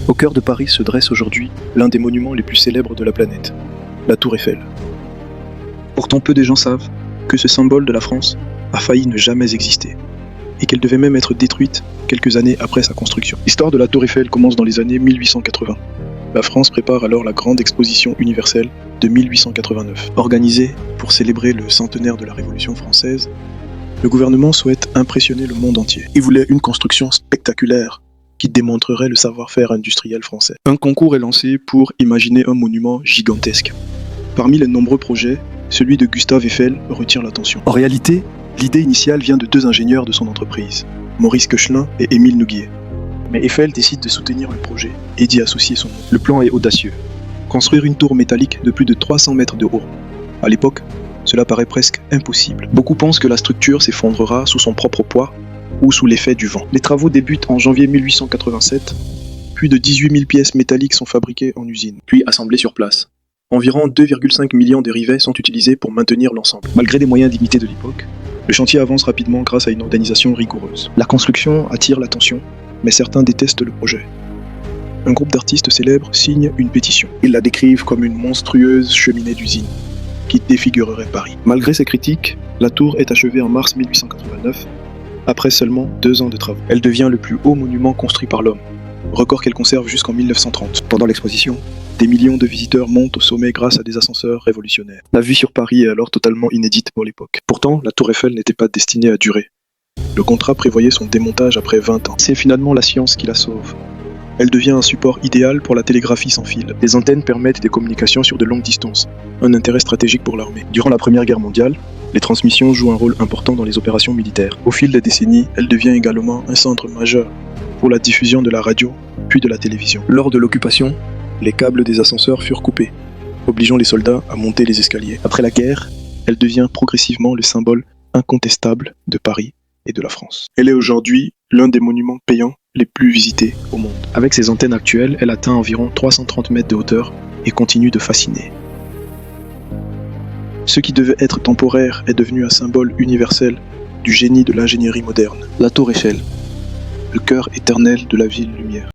Au cœur de Paris se dresse aujourd'hui l'un des monuments les plus célèbres de la planète, la Tour Eiffel. Pourtant peu de gens savent que ce symbole de la France a failli ne jamais exister, et qu'elle devait même être détruite quelques années après sa construction. L'histoire de la Tour Eiffel commence dans les années 1880. La France prépare alors la grande exposition universelle de 1889. Organisée pour célébrer le centenaire de la Révolution française, le gouvernement souhaite impressionner le monde entier. Il voulait une construction spectaculaire qui démontrerait le savoir-faire industriel français. Un concours est lancé pour imaginer un monument gigantesque. Parmi les nombreux projets, celui de Gustave Eiffel retient l'attention. En réalité, l'idée initiale vient de deux ingénieurs de son entreprise, Maurice Koechlin et Émile Nouguier. Mais Eiffel décide de soutenir le projet et d'y associer son nom. Le plan est audacieux. Construire une tour métallique de plus de 300 mètres de haut. À l'époque, cela paraît presque impossible. Beaucoup pensent que la structure s'effondrera sous son propre poids ou sous l'effet du vent. Les travaux débutent en janvier 1887. Plus de 18 000 pièces métalliques sont fabriquées en usine, puis assemblées sur place. Environ 2,5 millions de rivets sont utilisés pour maintenir l'ensemble. Malgré des moyens limités de l'époque, le chantier avance rapidement grâce à une organisation rigoureuse. La construction attire l'attention, mais certains détestent le projet. Un groupe d'artistes célèbres signe une pétition. Ils la décrivent comme une monstrueuse cheminée d'usine qui défigurerait Paris. Malgré ces critiques, la tour est achevée en mars 1889, après seulement 2 ans de travaux. Elle devient le plus haut monument construit par l'homme, record qu'elle conserve jusqu'en 1930. Pendant l'exposition, des millions de visiteurs montent au sommet grâce à des ascenseurs révolutionnaires. La vue sur Paris est alors totalement inédite pour l'époque. Pourtant, la tour Eiffel n'était pas destinée à durer. Le contrat prévoyait son démontage après 20 ans. C'est finalement la science qui la sauve. Elle devient un support idéal pour la télégraphie sans fil. Les antennes permettent des communications sur de longues distances, un intérêt stratégique pour l'armée. Durant la Première Guerre mondiale, les transmissions jouent un rôle important dans les opérations militaires. Au fil des décennies, elle devient également un centre majeur pour la diffusion de la radio, puis de la télévision. Lors de l'occupation, les câbles des ascenseurs furent coupés, obligeant les soldats à monter les escaliers. Après la guerre, elle devient progressivement le symbole incontestable de Paris et de la France. Elle est aujourd'hui l'un des monuments payants les plus visités au monde. Avec ses antennes actuelles, elle atteint environ 330 mètres de hauteur et continue de fasciner. Ce qui devait être temporaire est devenu un symbole universel du génie de l'ingénierie moderne. La Tour Eiffel, le cœur éternel de la ville lumière.